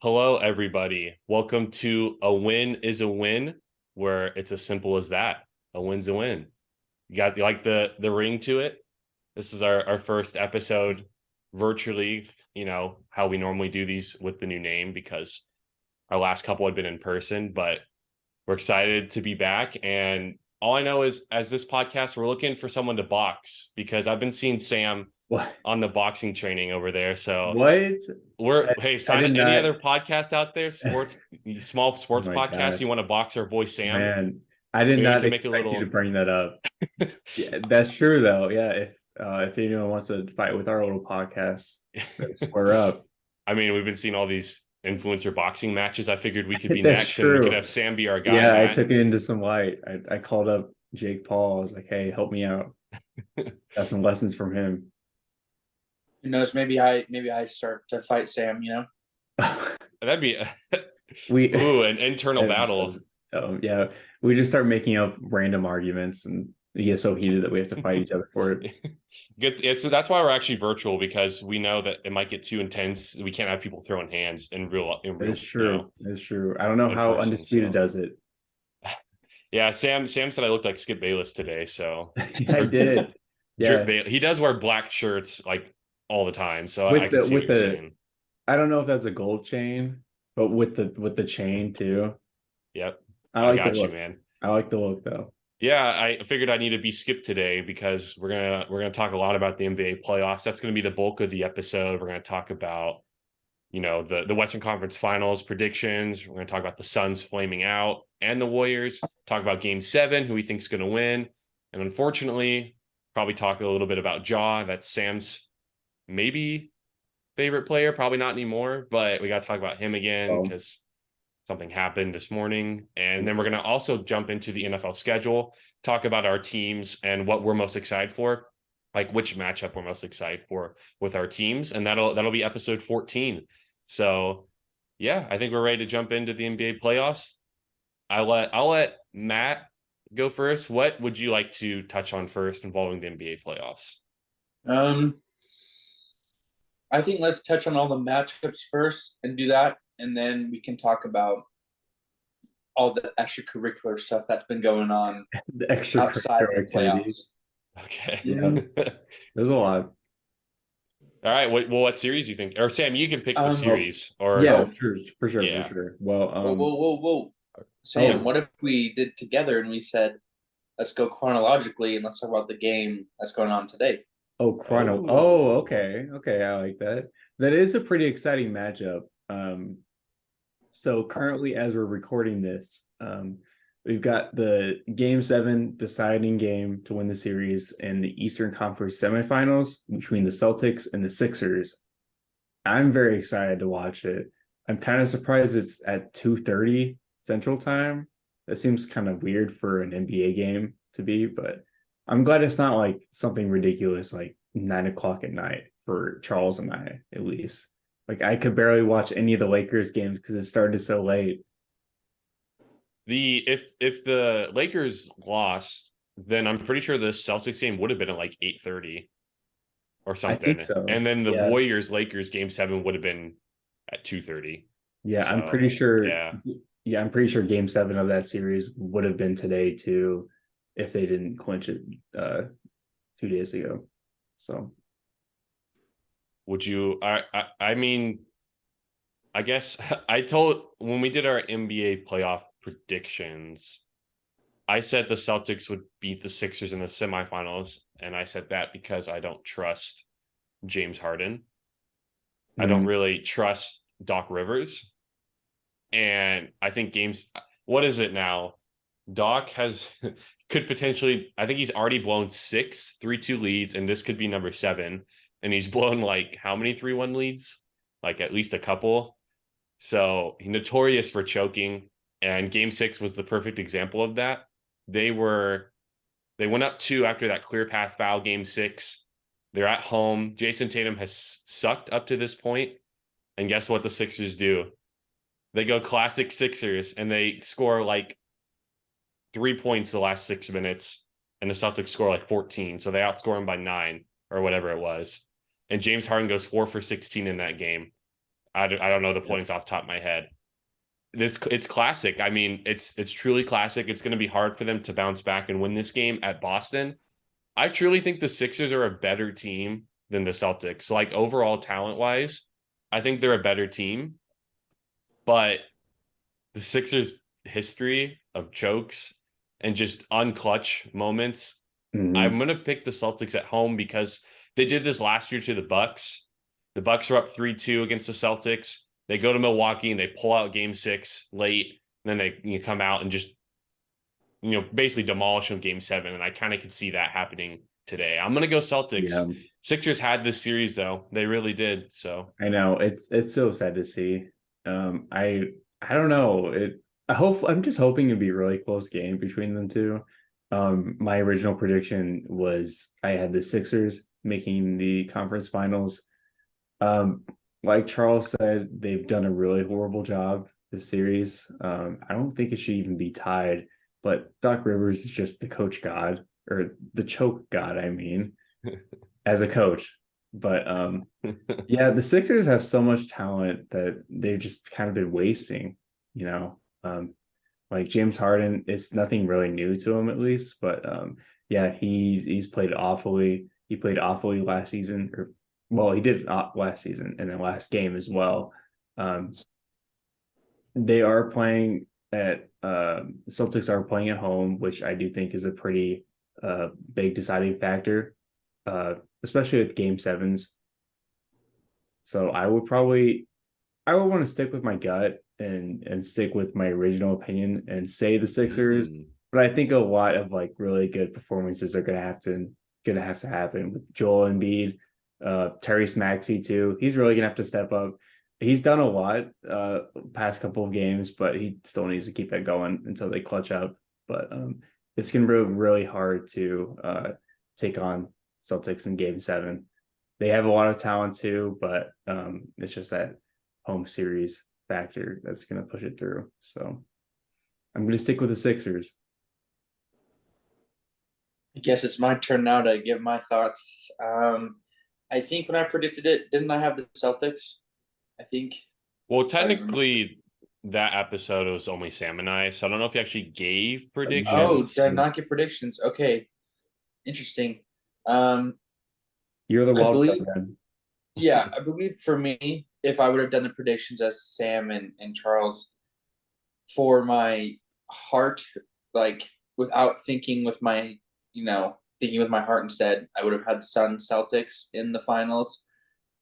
Hello, everybody. Welcome to A Win is a Win, where it's as simple as that. A win's a win. You like the ring to it? This is our first episode virtually, how we normally do these with the new name because our last couple had been in person, but we're excited to be back. And all I know is as this podcast, we're looking for someone to box because I've been seeing Sam What? on the boxing training over there. So What? hey, I sign did any not. other podcast out there, small Oh sports my podcasts. gosh, You want to box our boy Sam? man! I did Maybe we not can make a expect you to little. bring that up. Yeah, that's true though. Yeah, if anyone wants to fight with our little podcast, better square up. I mean, we've been seeing all these influencer boxing matches. I figured we could be That's next, and we could true. have Sam be our guy, Yeah, I Matt. took it into some light. I called up Jake Paul. I was like, "Hey, help me out." Got some lessons from him. Who knows? Maybe I start to fight Sam. That'd be we ooh, an internal That'd be battle. yeah, we just start making up random arguments and we get so heated that we have to fight each other for it. Good. That's why we're actually virtual because we know that it might get too intense. We can't have people throwing hands It's true. It's true. I don't know in how person. Undisputed So does it. yeah, Sam said I looked like Skip Bayless today. So Yeah, I did. Drip Yeah. Bayless. He does wear black shirts like all the time, so I With can the see what with you're the saying. I don't know if that's a gold chain, but with the chain too. Yep, I I like the got you, look. man. I like the look though. Yeah, I figured I need to be Skip today because we're gonna talk a lot about the NBA playoffs. That's gonna be the bulk of the episode. We're gonna talk about the Western Conference Finals predictions. We're gonna talk about the Suns flaming out and the Warriors. Talk about Game 7, who we think's gonna win, and unfortunately, probably talk a little bit about Jaw. That's Sam's maybe favorite player, probably not anymore, but we got to talk about him again Well, because something happened this morning. And then we're going to also jump into the NFL schedule, talk about our teams and what we're most excited for, like which matchup we're most excited for with our teams. And that'll be episode 14. So yeah, I think we're ready to jump into the NBA playoffs. I'll let Matt go first. What would you like to touch on first involving the NBA playoffs? Um, I think let's touch on all the matchups first and do that, and then we can talk about all the extracurricular stuff that's been going on the outside of extracurricular the activities. playoffs. Okay. Yeah, there's a lot. All right. What series do you think? Or Sam, you can pick the Um, Oh, series. Or yeah, oh, sure, for sure, for yeah. sure. Well, whoa, Sam, oh, what if we did together and we said, let's go chronologically and let's talk about the game that's going on today? Chrono. Oh, Oh, okay, okay, I like that. That is a pretty exciting matchup. So currently, as we're recording this, we've got the Game 7 deciding game to win the series in the Eastern Conference semifinals between the Celtics and the Sixers. I'm very excited to watch it. I'm kind of surprised it's at 2:30 Central Time. That seems kind of weird for an NBA game to be, but I'm glad it's not like something ridiculous like 9 o'clock at night for Charles and I, at least. Like I could barely watch any of the Lakers games because it started so late. the if the Lakers lost, then I'm pretty sure the Celtics game would have been at like 8:30 or I think something. so. And then the Yeah. Warriors Lakers game 7 would have been at 2:30. Yeah, I'm So pretty sure. yeah. Yeah, I'm pretty sure Game 7 of that series would have been today too, if they didn't clinch it 2 days ago. So Would you I mean, I guess I told when we did our NBA playoff predictions, I said the Celtics would beat the Sixers in the semifinals, and I said that because I don't trust James Harden. I don't mm, really trust Doc Rivers. And I think what is it now? Doc has could potentially, I think he's already blown 3-2 leads, and this could be number 7. And he's blown like how many 3-1 leads? Like at least a couple. So he's notorious for choking. And game 6 was the perfect example of that. They were they went up 2 after that clear path foul game 6. They're at home. Jason Tatum has sucked up to this point. And guess what the Sixers do? They go classic Sixers and they score like 3 points the last 6 minutes, and the Celtics score like 14. So they outscore them by 9 or whatever it was. And James Harden goes 4 for 16 in that game. I don't know the points off the top of my head. It's classic. I mean, it's truly classic. It's going to be hard for them to bounce back and win this game at Boston. I truly think the Sixers are a better team than the Celtics. Like overall talent wise, I think they're a better team. But the Sixers' history of chokes and just unclutch moments, I'm gonna pick the Celtics at home because they did this last year to the Bucks. The Bucks are up 3-2 against the Celtics. They go to Milwaukee and they pull out game 6 late. And then they come out and just basically demolish them game 7. And I kind of could see that happening today. I'm gonna go Celtics. Yeah. Sixers had this series though. They really did. So I know it's so sad to see. I don't know. I'm just hoping it'd be a really close game between them two. My original prediction was I had the Sixers making the conference finals. Like Charles said, they've done a really horrible job this series. I don't think it should even be tied, but Doc Rivers is just the coach god or the choke god, I mean, as a coach. But yeah, the Sixers have so much talent that they've just kind of been wasting, you know. Like James Harden, it's nothing really new to him at least, but yeah, he's played awfully. He played awfully last season, or well, he did last season and then last game as well. They are playing at the Celtics are playing at home, which I do think is a pretty big deciding factor, especially with game 7s. So I would want to stick with my gut and stick with my original opinion and say the Sixers. But I think a lot of like really good performances are gonna have to happen with Joel Embiid, Tyrese Maxey too. He's really gonna have to step up. He's done a lot past couple of games, but he still needs to keep it going until they clutch up. But it's gonna be really hard to take on Celtics in game 7. They have a lot of talent too, but it's just that home series factor that's going to push it through. So I'm going to stick with the Sixers. I guess it's my turn now to give my thoughts. I think when I predicted it, didn't I have the Celtics? I think. Well, technically, that episode was only Sam and I, so I don't know if you actually gave predictions. Oh, did I not get predictions? Okay, interesting. You're the wild card, man. Yeah, I believe for me, if I would have done the predictions as Sam and Charles, for my heart, like without thinking with my, thinking with my heart instead, I would have had Suns Celtics in the finals.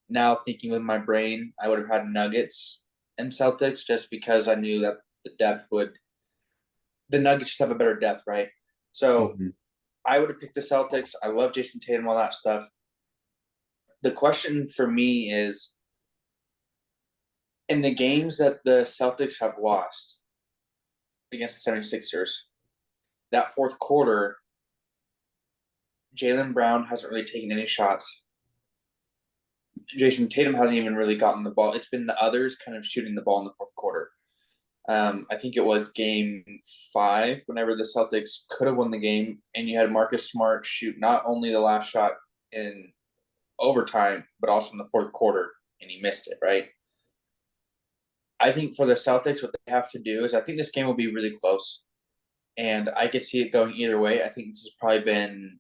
Now thinking with my brain, I would have had Nuggets and Celtics just because I knew that the Nuggets just have a better depth, right? So I would have picked the Celtics. I love Jason Tatum, all that stuff. The question for me is, in the games that the Celtics have lost against the 76ers, that fourth quarter, Jaylen Brown hasn't really taken any shots. Jason Tatum hasn't even really gotten the ball. It's been the others kind of shooting the ball in the fourth quarter. I think it was game 5, whenever the Celtics could have won the game, and you had Marcus Smart shoot not only the last shot in overtime, but also in the fourth quarter, and he missed it, right? I think for the Celtics, what they have to do is I think this game will be really close, and I could see it going either way. I think this has probably been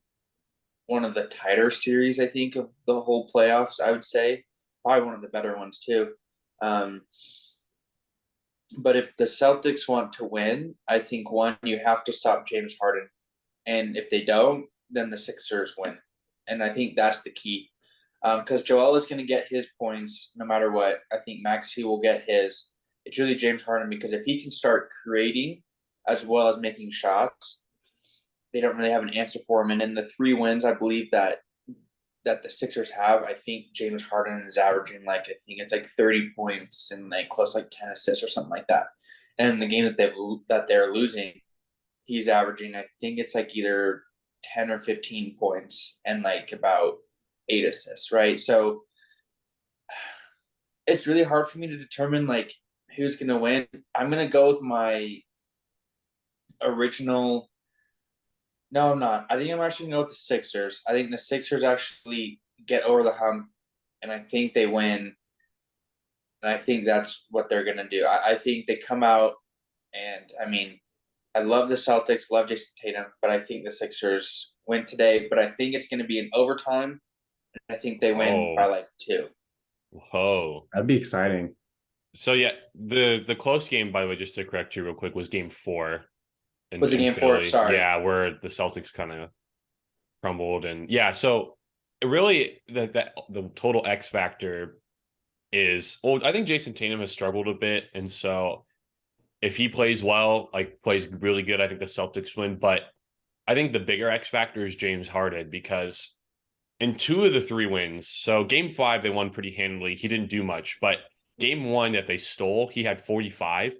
one of the tighter series, I think, of the whole playoffs, I would say. Probably one of the better ones, too. But if the Celtics want to win, I think, one, you have to stop James Harden. And if they don't, then the Sixers win. And I think that's the key. Because Joel is going to get his points no matter what. I think Maxey will get his. It's really James Harden, because if he can start creating as well as making shots, they don't really have an answer for him. And in the 3 wins, I believe that the Sixers have, I think James Harden is averaging I think it's 30 points and close 10 assists or something like that. And the game that they're losing, he's averaging, I think it's either 10 or 15 points and about 8 assists, right? So it's really hard for me to determine who's going to win. I'm going to go with my original. No, I'm not. I think I'm actually going to go with the Sixers. I think the Sixers actually get over the hump, and I think they win And I think that's what they're going to do. I think they come out and, I mean, I love the Celtics, love Jason Tatum, but I think the Sixers win today. But I think it's going to be in overtime. And I think they win by Oh, like 2. whoa. That'd be exciting. So yeah, the close game, by the way, just to correct you real quick, was game 4 Was it in game 4? Philly. Sorry. Yeah, where the Celtics kind of crumbled. And yeah, so it really the total X factor is, well, I think Jason Tatum has struggled a bit. And so if he plays well, like plays really good, I think the Celtics win. But I think the bigger X factor is James Harden, because in 2 of the 3 wins, so game 5, they won pretty handily. He didn't do much, but game 1 that they stole, he had 45.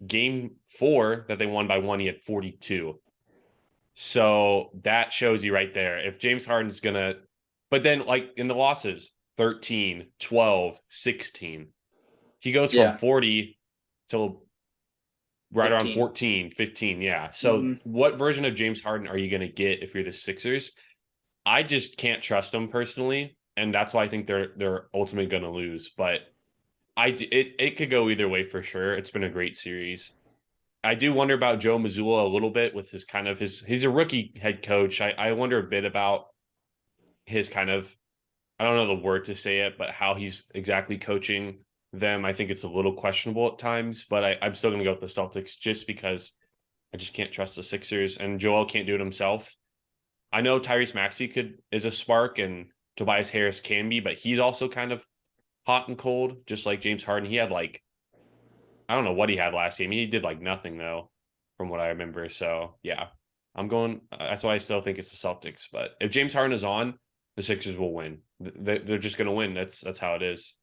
Game 4 that they won by 1, he had 42. So that shows you right there. If James Harden's gonna, but then like in the losses, 13, 12, 16, he goes from 40 to right 15. around 14, 15. Yeah. So what version of James Harden are you going to get if you're the Sixers? I just can't trust them personally. And that's why I think they're ultimately going to lose. But it could go either way for sure. It's been a great series. I do wonder about Joe Mazzulla a little bit with his kind of he's a rookie head coach. I wonder a bit about his kind of, I don't know the word to say it, but how he's exactly coaching them. I think it's a little questionable at times, but I'm still going to go with the Celtics just because I just can't trust the Sixers, and Joel can't do it himself. I know Tyrese Maxey is a spark, and Tobias Harris can be, but he's also kind of hot and cold, just like James Harden. He had like, I don't know what he had last game. He did like nothing though, from what I remember. So yeah, I'm going. That's why I still think it's the Celtics. But if James Harden is on, the Sixers will win. They're just going to win. That's how it is.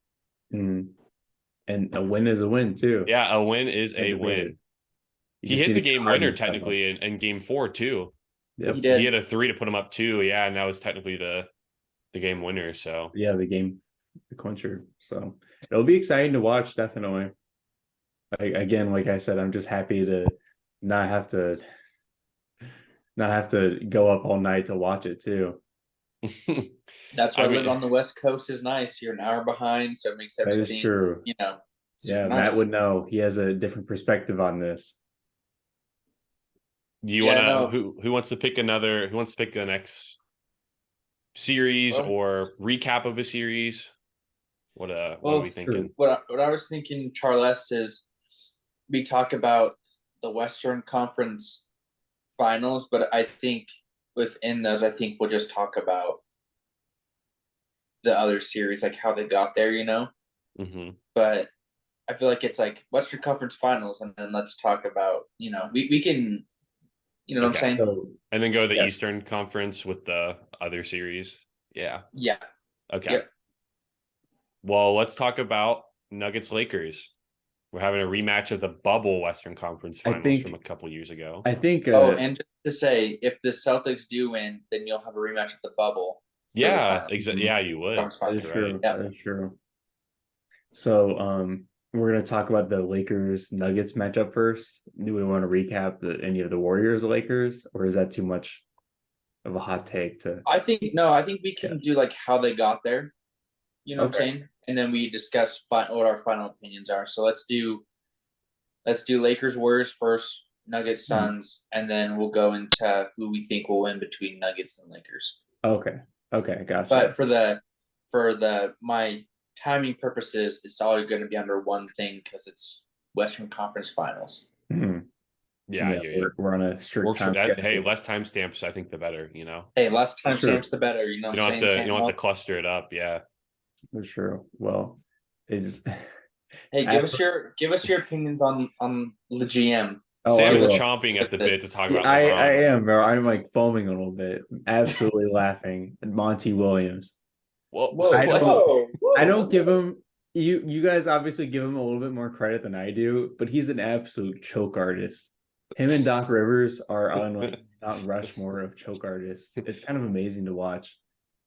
Mm. And a win is a win too. Yeah, a win is a win. He hit the game winner technically in game 4 too. Yep. He hit a 3 to put him up 2. Yeah, and that was technically the game winner. So yeah, the clincher. So it'll be exciting to watch, definitely. Again, like I said, I'm just happy to not have to go up all night to watch it too. That's why living on the West Coast is nice. You're an hour behind, so it makes everything. That is true. Yeah, nice. Matt would know. He has a different perspective on this. Do you want to? Who wants to pick another? Who wants to pick the next series or recap of a series? What are we thinking? What I was thinking, Charles, is we talk about the Western Conference Finals, but I think within those, I think we'll just talk about the other series, like how they got there, Mm-hmm. But I feel like it's like Western Conference Finals, and then let's talk about, we can, what I'm saying? So, and then go to the Eastern Conference with the other series. Yeah. Yeah. Okay. Yep. Well, let's talk about Nuggets Lakers. We're having a rematch of the bubble Western Conference Finals from a couple years ago. I think. And just to say, if the Celtics do win, then you'll have a rematch of the bubble. Yeah, exactly. Yeah, you would. That is true. That is true. So, we're going to talk about the Lakers Nuggets matchup first. Do we want to recap any of the Warriors Lakers, or is that too much of a hot take to? I think we can do like how they got there. You know what I'm saying? And then we discuss what our final opinions are. So let's do Lakers Warriors first, Nuggets Suns, and then we'll go into who we think will win between Nuggets and Lakers. Okay, gotcha. But for my timing purposes, it's all going to be under one thing because it's Western Conference Finals. Mm-hmm. Yeah, we're on a strict time schedule. Hey, less timestamps, I think the better. Hey, less timestamps the better. You don't have to cluster it up. Yeah, for sure. Well, it's. Hey, give us your opinions on the GM. Sam is chomping at the bit to talk about. I am, bro. I'm like foaming a little bit, absolutely laughing at Monty Williams. I don't give him. You guys obviously give him a little bit more credit than I do, but he's an absolute choke artist. Him and Doc Rivers are on like Mount Rushmore of choke artists. It's kind of amazing to watch.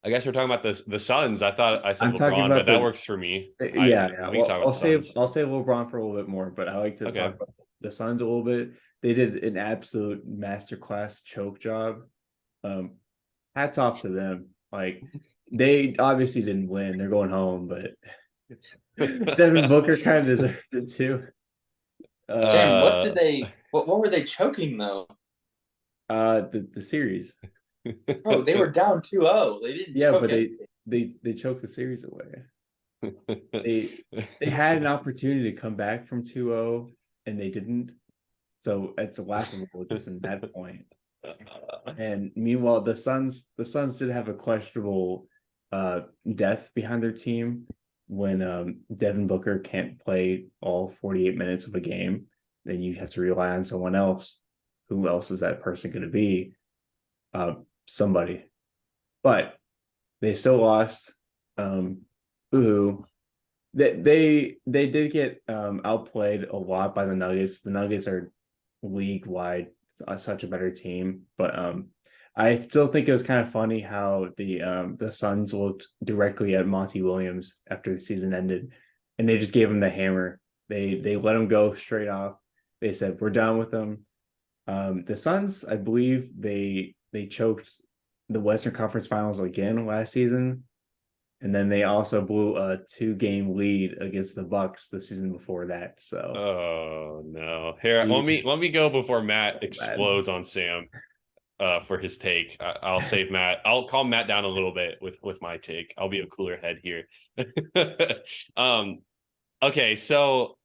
I guess we're talking about the Suns. I thought I said LeBron, but that works for me. I'll save LeBron for a little bit more, but I like to talk about the Suns a little bit. They did an absolute masterclass choke job. Hats off to them. Like, they obviously didn't win. They're going home, but Devin Booker kind of deserved it too. Sam, what Uh, did they? What were they choking though? The series. Bro, they were down 2-0. They didn't Yeah, choke but it. they choked the series away. They had an opportunity to come back from 2-0 and they didn't. So it's laughable just in that point. And meanwhile, the Suns did have a questionable death behind their team when Devin Booker can't play all 48 minutes of a game, then you have to rely on someone else. Who else is that person going to be? Somebody. But they still lost. Boo. They did get outplayed a lot by the Nuggets. The Nuggets are league wide such a better team, but I still think it was kind of funny how the Suns looked directly at Monty Williams after the season ended, and they just gave him the hammer. They let him go straight off. They said we're done with him. The Suns, I believe they choked the Western Conference Finals again last season, and then they also blew a 2-game lead against the Bucks the season before that. So oh no! Here, let he- me go before Matt bad. explodes on Sam. For his take, I'll save Matt. I'll calm Matt down a little bit with my take. I'll be a cooler head here. um, okay, so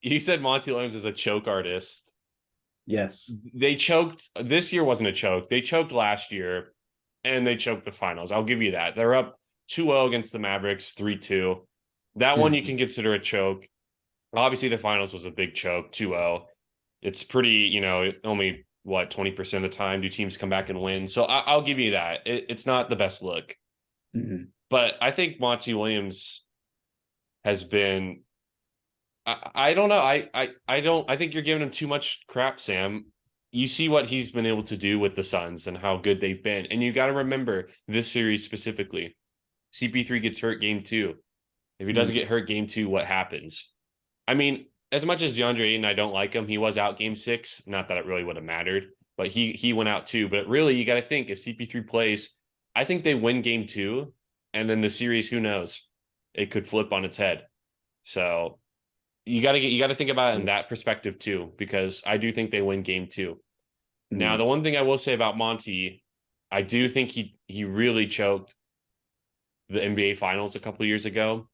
you said Monty Williams is a choke artist. Yes. They choked this year wasn't a choke. They choked last year and they choked the finals. I'll give you that. They're up 2-0 against the Mavericks, 3-2. That one you can consider a choke. Obviously, the finals was a big choke, 2-0. It's pretty, only what 20% of the time do teams come back and win. So I'll give you that. It's not the best look. Mm-hmm. But I think Monty Williams has been I don't know. I think you're giving him too much crap, Sam. You see what he's been able to do with the Suns and how good they've been. And you got to remember this series specifically. CP3 gets hurt game 2. If he doesn't get hurt game 2, what happens? I mean, as much as DeAndre Ayton, I don't like him, he was out game 6. Not that it really would have mattered, but he went out too. But really, you got to think if CP3 plays, I think they win game 2, and then the series, who knows? It could flip on its head. So you got to think about it in that perspective too, because I do think they win game 2. Now, the one thing I will say about Monty, I do think he really choked the NBA Finals a couple years ago.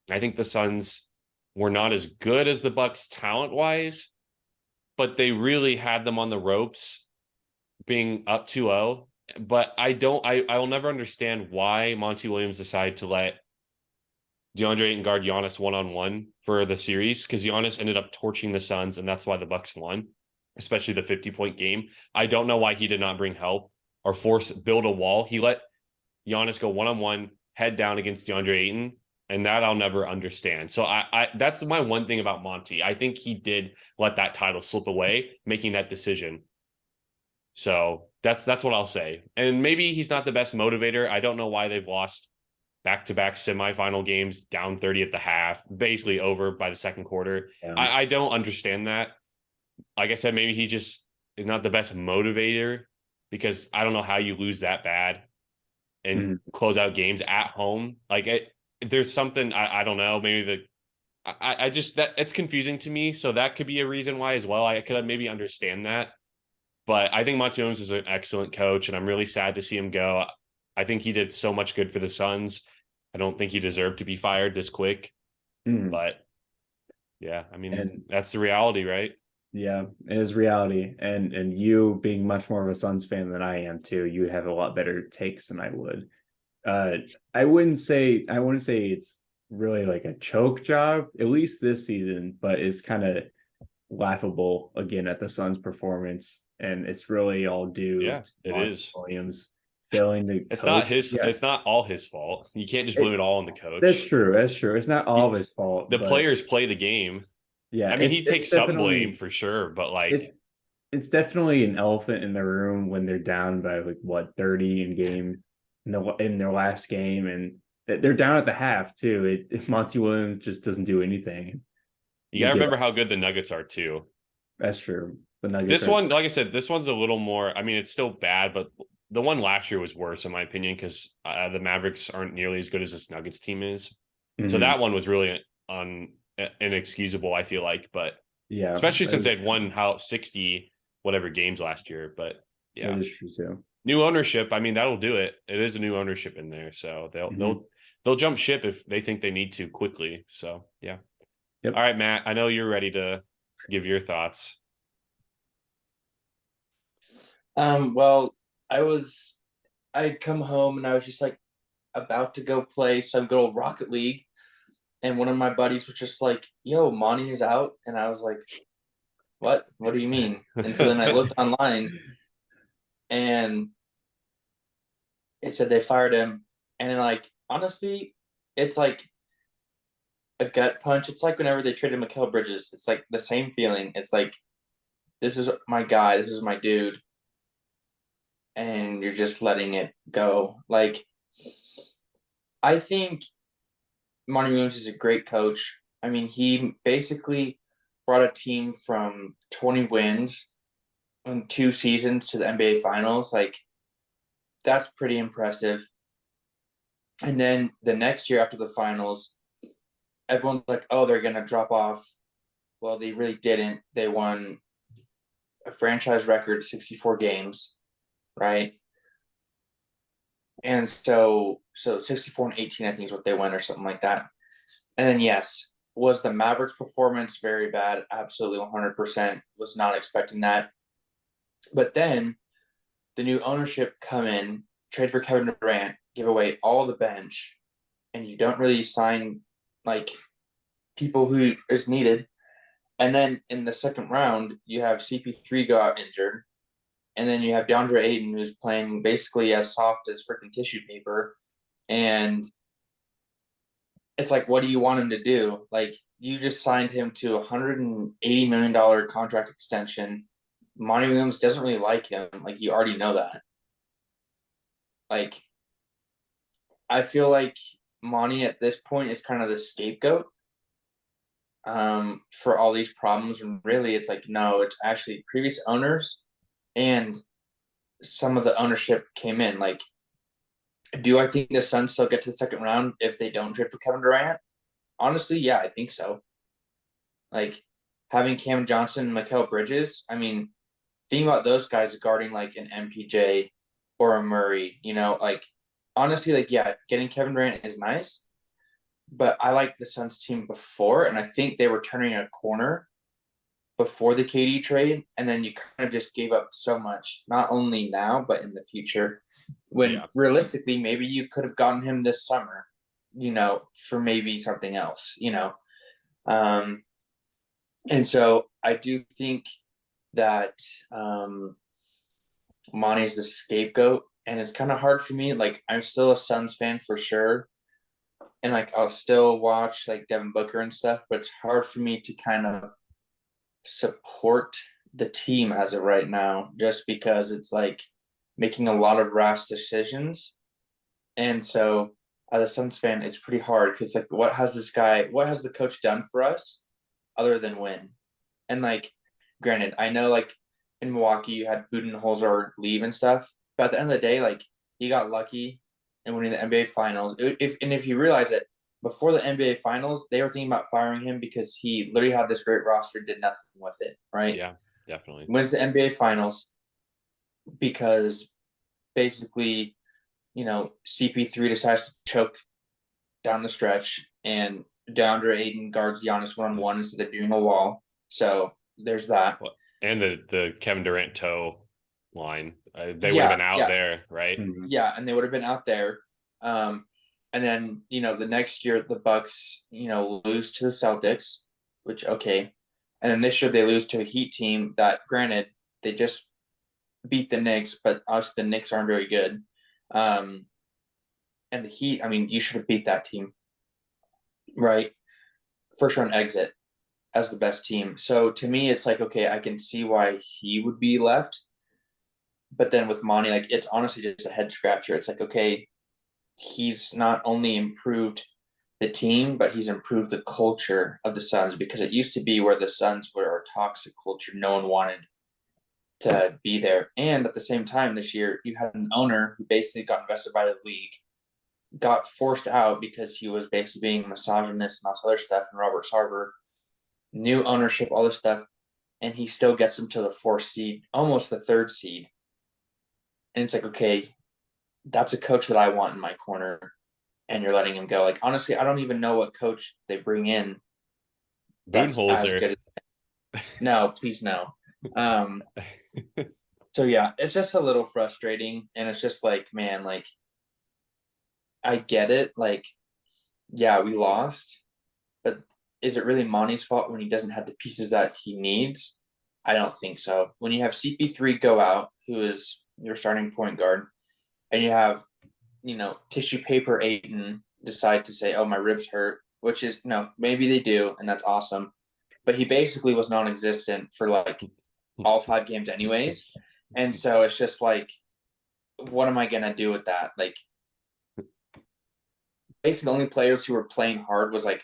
I think the Suns were not as good as the Bucks talent-wise, but they really had them on the ropes being up 2-0. But I will never understand why Monty Williams decided to let DeAndre Ayton guard Giannis one-on-one for the series, because Giannis ended up torching the Suns, and that's why the Bucks won, especially the 50-point game. I don't know why he did not bring help or build a wall. He let Giannis go one-on-one, head down against DeAndre Ayton, and that I'll never understand. So I that's my one thing about Monty. I think he did let that title slip away, making that decision. So that's what I'll say. And maybe he's not the best motivator. I don't know why they've lost back-to-back semifinal games down 30 at the half, basically over by the second quarter. Yeah. I don't understand that. Like I said, maybe he just is not the best motivator, because I don't know how you lose that bad and close out games at home. Like there's something I don't know. Maybe I just that it's confusing to me. So that could be a reason why as well. I could maybe understand that. But I think Monty Williams is an excellent coach, and I'm really sad to see him go. I think he did so much good for the Suns. I don't think he deserved to be fired this quick. But yeah, I mean, that's the reality, right? Yeah, it is reality. And you being much more of a Suns fan than I am too, you have a lot better takes than I would. I wouldn't say it's really like a choke job, at least this season, but it's kind of laughable again at the Suns' performance. And it's really all due Yeah, to it Monty is. Williams failing to It's coach. not his. Yeah, It's not all his fault. You can't just blame it all on the coach. that's true. That's true. It's not all of his fault. The but players play the game. yeah, I mean, he takes some definitely blame for sure, but like, it's definitely an elephant in the room when they're down by like what 30 in their last game, and they're down at the half too. Monty Williams just doesn't do anything. you gotta remember how good the Nuggets are too. That's true. The Nuggets. This one, like I said, this one's a little more. I mean, it's still bad, but the one last year was worse in my opinion, because the Mavericks aren't nearly as good as this Nuggets team is. So Mhm. that one was really inexcusable, I feel like, but Yeah, especially that since is they'd true. won how 60 whatever games last year. But That yeah, is true too. new ownership. I mean, that'll do it. It is a new ownership in there, so they'll Mhm. they'll jump ship if they think they need to quickly. So yeah. Yep. All right, Matt. I know you're ready to give your thoughts. Well, I'd come home and I was just like about to go play some good old Rocket League, and one of my buddies was just like, "Yo, Monty is out," and I was like, "What? What do you mean?" And so then I looked online, and it said they fired him, and like honestly, it's like a gut punch. It's like whenever they traded Mikal Bridges, it's like the same feeling. It's like this is my guy, this is my dude, and you're just letting it go. Like I think Monty Williams is a great coach. I mean, he basically brought a team from 20 wins in 2 seasons to the NBA Finals. Like, that's pretty impressive. And then the next year after the finals, everyone's like, oh, they're going to drop off. Well, they really didn't. They won a franchise record 64 games, right? And so 64 and 18, I think is what they won or something like that. And then, yes, was the Mavericks performance very bad? Absolutely 100%. Was not expecting that. But then the new ownership come in, trade for Kevin Durant, give away all the bench, and you don't really sign like people who is needed. And then in the second round, you have CP3 go out injured, and then you have DeAndre Ayton who's playing basically as soft as freaking tissue paper, and it's like, what do you want him to do? Like, you just signed him to $180 million contract extension. Monty Williams doesn't really like him. Like, you already know that. Like, I feel like Monty at this point is kind of the scapegoat for all these problems. And really, it's like, no, it's actually previous owners and some of the ownership came in. Like, do I think the Suns still get to the second round if they don't trade for Kevin Durant? Honestly, yeah, I think so. Like having Cam Johnson and Mikal Bridges, I mean, think about those guys guarding like an MPJ or a Murray, like honestly, like yeah, getting Kevin Durant is nice, but I like the Suns team before, and I think they were turning a corner before the KD trade, and then you kind of just gave up so much, not only now but in the future. When Yeah. realistically, maybe you could have gotten him this summer, for maybe something else. Um, and so I do think that Monty's the scapegoat, and it's kind of hard for me. Like I'm still a Suns fan for sure, and like I'll still watch like Devin Booker and stuff, but it's hard for me to kind of support the team as of right now, just because it's like making a lot of rash decisions, and so as a Suns fan, it's pretty hard because like what has the coach done for us other than win? And like, granted, I know like in Milwaukee you had Budenholzer leave and stuff, but at the end of the day, like he got lucky in winning the NBA Finals. If you realize it, before the NBA Finals, they were thinking about firing him because he literally had this great roster, did nothing with it, right? Yeah, definitely. Wins the NBA Finals because basically, CP3 decides to choke down the stretch, and DeAndre Ayton guards Giannis 1-on-1 instead of doing a wall. So there's that. Well, and the Kevin Durant toe line, they would have Yeah, been out yeah, there, right? Mhm. yeah, and they would have been out there. And then the next year the Bucks lose to the Celtics, which okay, and then this year they lose to a Heat team that, granted, they just beat the Knicks, but obviously the Knicks aren't very good. And the Heat, I mean, you should have beat that team, right? First round exit as the best team. So to me, it's like, okay, I can see why he would be left. But then with Monty, like it's honestly just a head scratcher. It's like, okay, he's not only improved the team, but he's improved the culture of the Suns, because it used to be where the Suns were a toxic culture. No one wanted to be there. And at the same time, this year, you had an owner who basically got invested by the league, got forced out because he was basically being misogynist and all this other stuff, and Robert Sarver, new ownership, all this stuff, and he still gets them to the 4th seed, almost the 3rd seed. And it's like, okay, that's a coach that I want in my corner, and you're letting him go. Like, honestly, I don't even know what coach they bring in that's as Budenholzer. good as no, please no. So yeah, it's just a little frustrating, and it's just like, man, like, I get it. Like, yeah, we lost, but is it really Monty's fault when he doesn't have the pieces that he needs? I don't think so. When you have CP3 go out, who is your starting point guard, and you have, tissue paper Aiton decide to say, oh, my ribs hurt, which is, maybe they do, and that's awesome. But he basically was non-existent for like all 5 games anyways. And so it's just like, what am I going to do with that? Like, basically the only players who were playing hard was like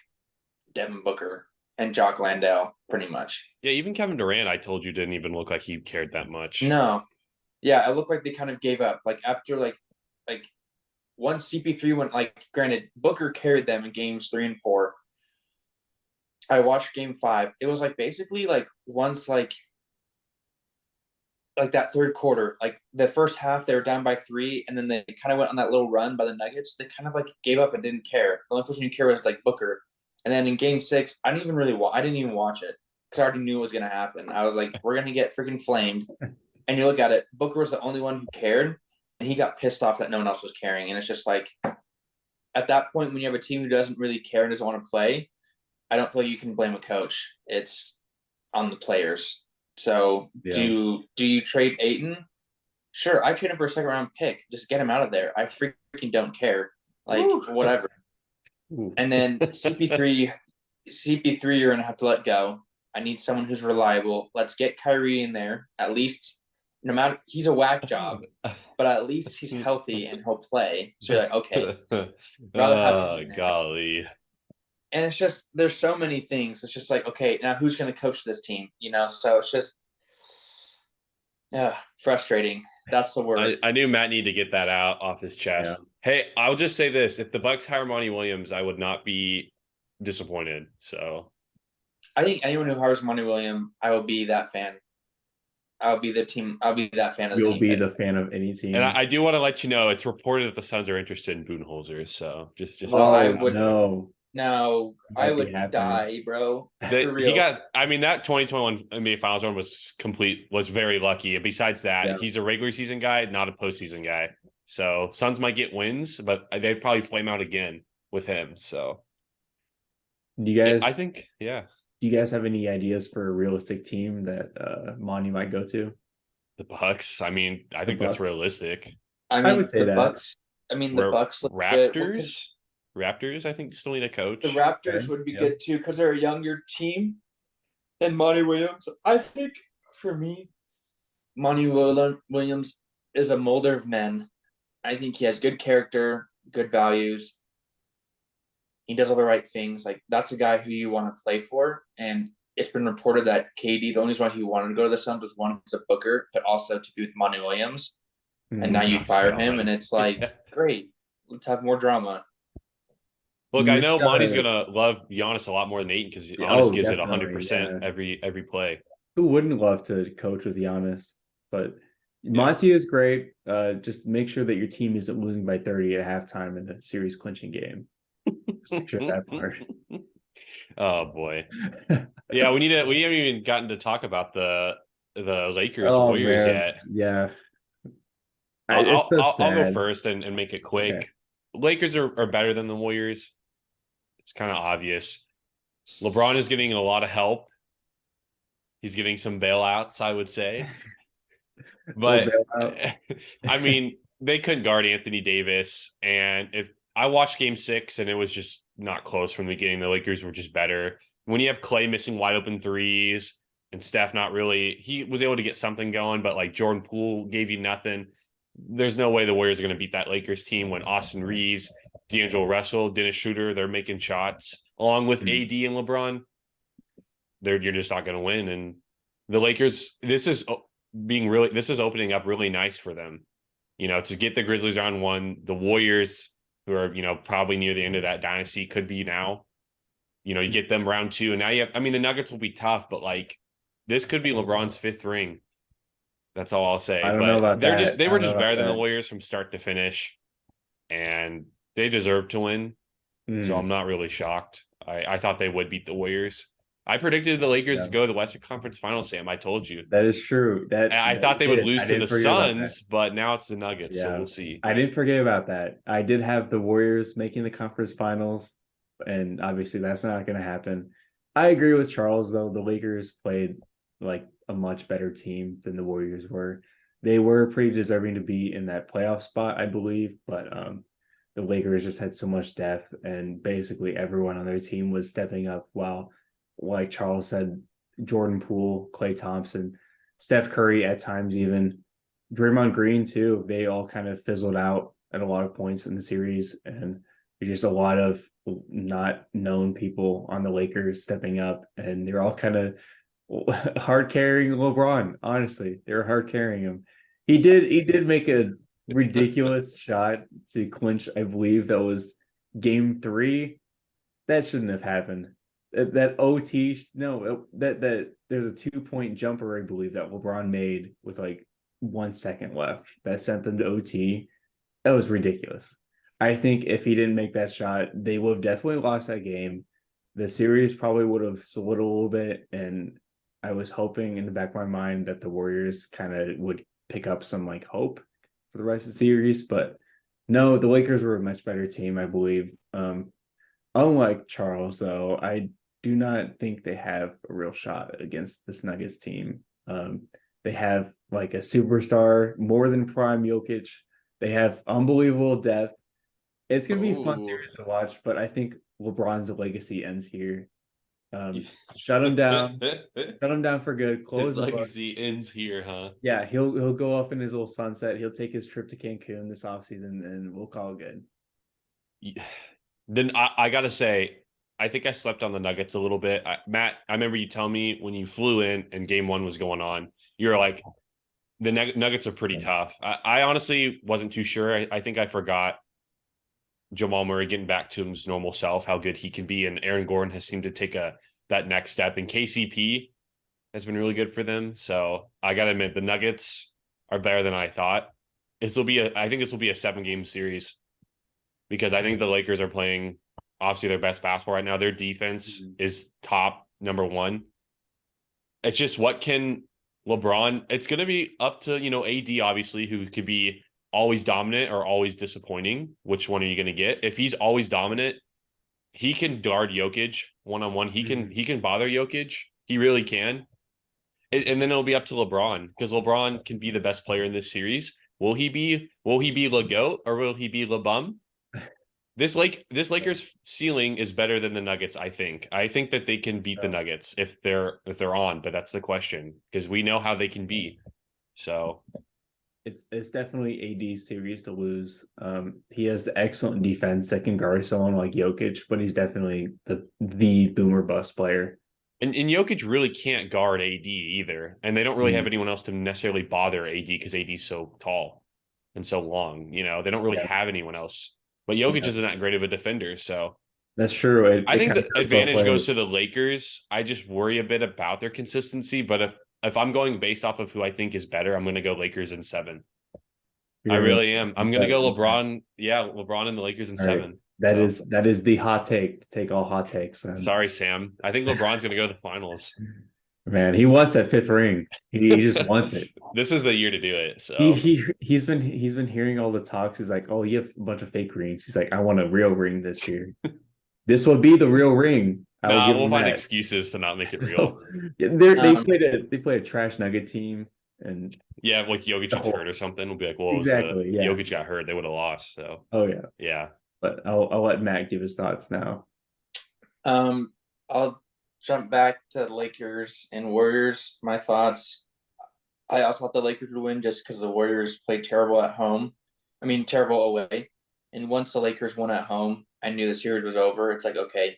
Devin Booker and Jock Landale, pretty much. Yeah, even Kevin Durant, I told you, didn't even look like he cared that much. No. Yeah, it looked like they kind of gave up. Like, after like once CP3 went, like, granted, Booker carried them in games 3 and 4. I watched game 5. It was like basically like once like that 3rd quarter, like the first half they were down by 3, and then they kind of went on that little run by the Nuggets. They kind of like gave up and didn't care. The only person who cared was like Booker. And then in game 6, I didn't even watch it because I already knew it was gonna happen. I was like, we're gonna get freaking flamed. And you look at it, Booker was the only one who cared, and he got pissed off that no one else was caring. And it's just like, at that point, when you have a team who doesn't really care and doesn't want to play, I don't feel you can blame a coach. It's on the players. So do you trade Aiton? Sure, I trade him for a 2nd round pick. Just get him out of there. I freaking don't care. Like, whatever. And then CP3, you're gonna have to let go. I need someone who's reliable. Let's get Kyrie in there. At least, no matter, he's a whack job, but at least he's healthy and he'll play. So you're like, okay, rather have him golly. And it's just, there's so many things. It's just like, okay, now who's going to coach this team? So it's just frustrating. That's the word. I knew Matt needed to get that out off his chest. Yeah. Hey, I'll just say this. If the Bucks hire Monty Williams, I would not be disappointed. So I think anyone who hires Monty Williams, I will be that fan. I'll be that fan of the team. You'll be the fan of any team. And I do want to let you know, it's reported that the Suns are interested in Budenholzer. So just well, I would know. No, I would die, bro. That 2021 NBA Finals run was very lucky. Besides that, he's a regular season guy, not a postseason guy. So Suns might get wins, but they'd probably flame out again with him. So do you guys? I think, yeah. Do you guys have any ideas for a realistic team that Monty might go to? The Bucks. I mean, I think that's realistic. I would say the Bucks. I mean, the Bucks. Raptors. Raptors, I think, still need a coach. The Raptors would be good too because they're a younger team. And Monty Williams, I think, for me, Monty Williams is a molder of men. I think he has good character, good values. He does all the right things. Like, that's a guy who you want to play for. And it's been reported that KD, the only reason why he wanted to go to the Suns was one, because of Booker, but also to be with Monty Williams. And now you fire him, and it's like, great, let's have more drama. Look, I know Monty's gonna love Giannis a lot more than Ayton because Giannis gives it 100% every play. Who wouldn't love to coach with Giannis? But Monty is great. Just make sure that your team isn't losing by 30 at halftime in a series clinching game. Just make sure that part. Oh boy, yeah. We haven't even gotten to talk about the Lakers Warriors yet. Yeah, I'll go first and make it quick. Okay. Lakers are better than the Warriors. It's kind of obvious. LeBron is getting a lot of help. He's getting some bailouts, I would say. But I mean, they couldn't guard Anthony Davis. And if I watched game 6 and it was just not close from the beginning, the Lakers were just better. When you have Clay missing wide open threes and Steph not really, he was able to get something going, but like Jordan Poole gave you nothing. There's no way the Warriors are going to beat that Lakers team when Austin Reeves, D'Angelo Russell, Dennis Schroeder, they're making shots along with AD and LeBron. You're just not going to win. And the Lakers, this is opening up really nice for them. To get the Grizzlies on 1, the Warriors who are, probably near the end of that dynasty, could be now. You get them round 2, and now the Nuggets will be tough, but like this could be LeBron's 5th ring. That's all I'll say. I don't know But about that. they I were don't know just about better than the that. Warriors from start to finish, and they deserve to win. So I'm not really shocked. I thought they would beat the Warriors. I predicted the Lakers to Yeah. go to the Western Conference Finals, Sam. I told you. That is true. I thought they would I lose to didn't the forget about that. Suns, but now it's the Nuggets, so Yeah, we'll see. I didn't forget about that. I did have the Warriors making the conference finals, and obviously that's not going to happen. I agree with Charles, though. The Lakers played like a much better team than the Warriors were. They were pretty deserving to be in that playoff spot, I believe, but the Lakers just had so much depth, and basically everyone on their team was stepping up. While, like Charles said, Jordan Poole, Klay Thompson, Steph Curry at times even. Draymond Green too. They all kind of fizzled out at a lot of points in the series, and there's just a lot of not known people on the Lakers stepping up, and they're all kind of hard carrying LeBron. Honestly, they were hard carrying him. He did make a ridiculous shot to clinch. I believe that was game 3. That shouldn't have happened. That OT, no, that there's a 2-point jumper, I believe, that LeBron made with like 1 second left that sent them to OT. That was ridiculous. I think if he didn't make that shot, they would have definitely lost that game. The series probably would have slid a little bit, and I was hoping in the back of my mind that the Warriors kind of would pick up some like hope for the rest of the series, but no, the Lakers were a much better team, I believe. Unlike Charles, though, I do not think they have a real shot against this Nuggets team. They have like a superstar, more than prime Jokic. They have unbelievable depth. It's gonna be a fun series to watch, but I think LeBron's legacy ends here. Shut him down, shut him down for good. Close His the book. legacy ends here, huh? Yeah, he'll go off in his little sunset. He'll take his trip to Cancun this offseason, and we'll call it good. Then I gotta say, I think I slept on the Nuggets a little bit. Matt, I remember you telling me when you flew in and game 1 was going on, you were like, the Nuggets are pretty tough. I honestly wasn't too sure. I think I forgot Jamal Murray getting back to his normal self, how good he can be, and Aaron Gordon has seemed to take that next step. And KCP has been really good for them. So I gotta admit, the Nuggets are better than I thought. I think this will be a 7-game series, because I think the Lakers are playing obviously their best basketball right now. Their defense is top number 1. It's just what can LeBron, it's going to be up to, AD, obviously, who could be always dominant or always disappointing. Which one are you going to get? If he's always dominant, he can guard Jokic one-on-one. He can bother Jokic. He really can. And then it'll be up to LeBron, because LeBron can be the best player in this series. Will he be Le GOAT, or will he be Le Bum? This Lakers ceiling is better than the Nuggets, I think. I think that they can beat the Nuggets if they're on, but that's the question, because we know how they can be. So it's definitely AD's series to lose. He has excellent defense that can guard someone like Jokic, but he's definitely the boomer bust player. And Jokic really can't guard AD either, and they don't really have anyone else to necessarily bother AD, because AD's so tall and so long. They don't really have anyone else. But Jokic isn't that great of a defender, so that's true. I think the advantage goes to the Lakers. I just worry a bit about their consistency, but if I'm going based off of who I think is better, I'm going to go Lakers in 7. I really am. I'm going to go LeBron. Yeah, LeBron and the Lakers in 7. That is the hot take. Take all hot takes. Sorry, Sam. I think LeBron's going to go to the finals. Man, he wants that 5th ring. He just wants it. This is the year to do it. So he's been hearing all the talks. He's like, oh, you have a bunch of fake rings. He's like, I want a real ring this year. This will be the real ring. We'll find excuses to not make it real. They played a trash Nugget team, and like Jokic gets hurt or something. We'll be like, well, exactly. Yeah, Jokic got hurt. They would have lost. So yeah. But I'll let Matt give his thoughts now. I'll jump back to the Lakers and Warriors. My thoughts. I also thought the Lakers would win just because the Warriors played terrible at home. I mean, terrible away. And once the Lakers won at home, I knew the series was over. It's like, okay,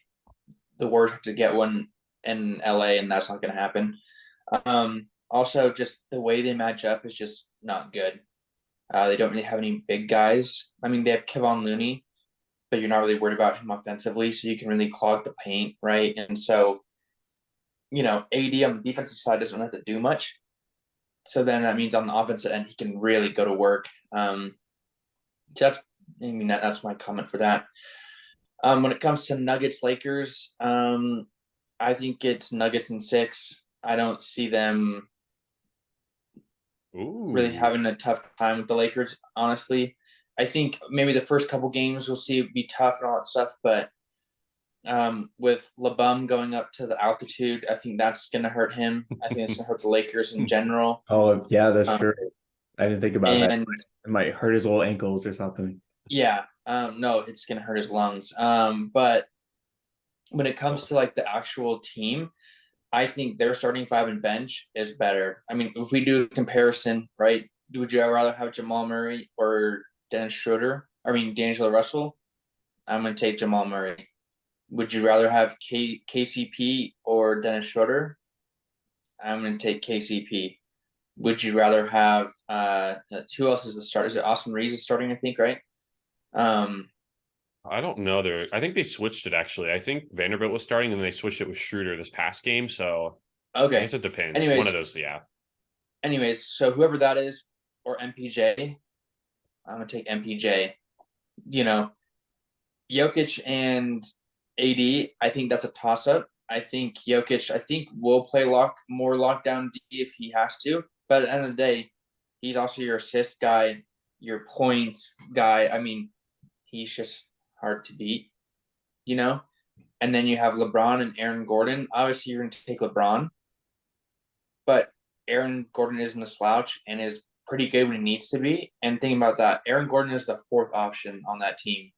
the Warriors have to get one in LA, and that's not going to happen. Also, just the way they match up is just not good. They don't really have any big guys. I mean, they have Kevon Looney, but you're not really worried about him offensively, so you can really clog the paint, right? And so, AD on the defensive side doesn't have to do much. So then that means on the offensive end, he can really go to work. So that's my comment for that. When it comes to Nuggets Lakers, I think it's Nuggets in 6. I don't see them really having a tough time with the Lakers, honestly. I think maybe the first couple games we'll see it be tough and all that stuff, but with LeBum going up to the altitude, I think that's going to hurt him. I think it's going to hurt the Lakers in general. Oh, yeah, that's true. I didn't think about that. And It might hurt his little ankles or something. yeah, no, it's going to hurt his lungs. But when it comes to like the actual team, I think their starting 5 and bench is better. I mean, if we do a comparison, right? Would you rather have Jamal Murray or Dennis Schroeder? I mean, D'Angelo Russell? I'm going to take Jamal Murray. Would you rather have KCP or Dennis Schroeder? I'm going to take KCP. Would you rather have who else is the starter? Is it Austin Reeves is starting? I think, right? I don't know. I think they switched it actually. I think Vanderbilt was starting and then they switched it with Schroeder this past game. So okay, I guess it depends. Anyways, one of those, yeah. Anyways, so whoever that is, or MPJ, I'm gonna take MPJ. Jokic and AD, I think that's a toss up. I think Jokic, will play more lockdown D if he has to. But at the end of the day, he's also your assist guy, your points guy. I mean, he's just hard to beat, And then you have LeBron and Aaron Gordon. Obviously, you're going to take LeBron, but Aaron Gordon isn't a slouch and is pretty good when he needs to be. And thinking about that, Aaron Gordon is the 4th option on that team.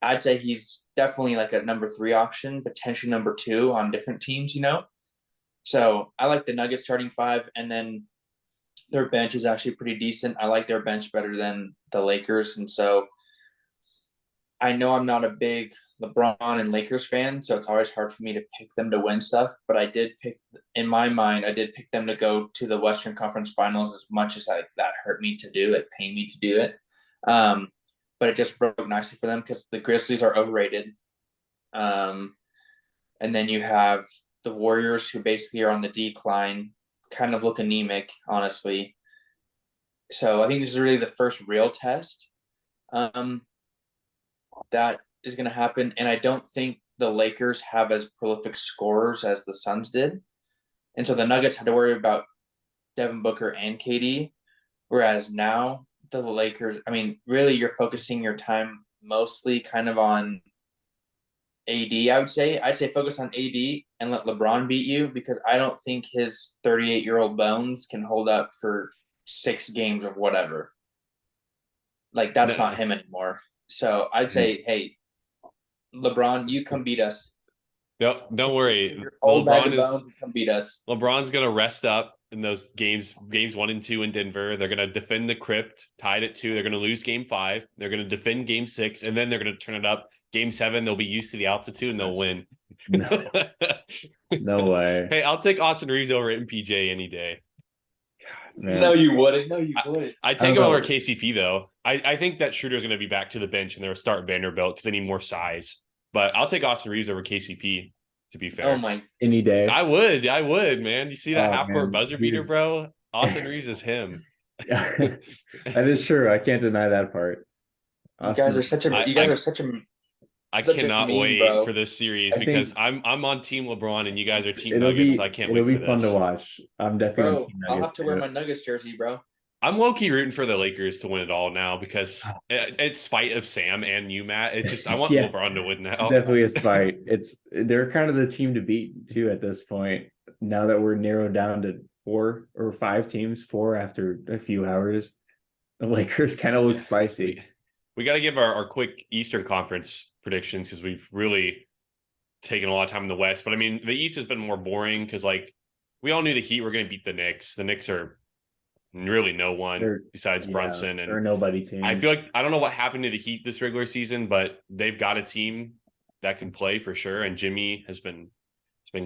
I'd say he's definitely like a number 3 option, potentially number 2 on different teams, So I like the Nuggets starting 5, and then their bench is actually pretty decent. I like their bench better than the Lakers, and so I know I'm not a big LeBron and Lakers fan, so it's always hard for me to pick them to win stuff. But I did pick them to go to the Western Conference Finals as much as that hurt me to do. It pained me to do it. But it just broke nicely for them because the Grizzlies are overrated. And then you have the Warriors, who basically are on the decline, kind of look anemic, honestly. So I think this is really the first real test that is going to happen. And I don't think the Lakers have as prolific scorers as the Suns did. And so the Nuggets had to worry about Devin Booker and KD. Whereas now the Lakers, I mean, really you're focusing your time mostly kind of on AD, I would say. I'd say focus on AD and let LeBron beat you, because I don't think his 38-year-old bones can hold up for 6 games of whatever. Like, that's not him anymore. So I'd say, hey, LeBron, you come beat us. Don't worry. Come beat us. LeBron's gonna rest up in those games 1 and 2 in Denver. They're gonna defend the crypt, tied at 2. They're gonna lose game 5. They're gonna defend game 6, and then they're gonna turn it up. Game 7, they'll be used to the altitude and they'll win. No way. Hey, I'll take Austin Reeves over MPJ any day. Man. No, you wouldn't. I'd take him over KCP though. I think that Schroeder's going to be back to the bench and they'll start Vanderbilt because they need more size. But I'll take Austin Reeves over KCP, to be fair. Oh my! Any day. I would, man. You see that half-court buzzer beater, bro? Austin Reeves is him. Yeah, that is true. I can't deny that part. You guys are such a. I cannot wait for this series because I'm on Team LeBron and you guys are Team Nuggets. So I can't wait for this. It'll be fun to watch. I'm definitely on Team Nuggets. I'll have to wear my Nuggets jersey, bro. I'm low-key rooting for the Lakers to win it all now because in spite of Sam and you, Matt, I want LeBron to win now. Definitely a spite. They're kind of the team to beat too at this point. Now that we're narrowed down to 4 or 5 teams, 4 after a few hours, the Lakers kind of look spicy. We got to give our quick Eastern Conference predictions because we've really taken a lot of time in the West. But I mean, the East has been more boring because we all knew the Heat were going to beat the Knicks. The Knicks are really no one besides Brunson, and they're nobody team. I feel like I don't know what happened to the Heat this regular season, but they've got a team that can play for sure. And Jimmy has been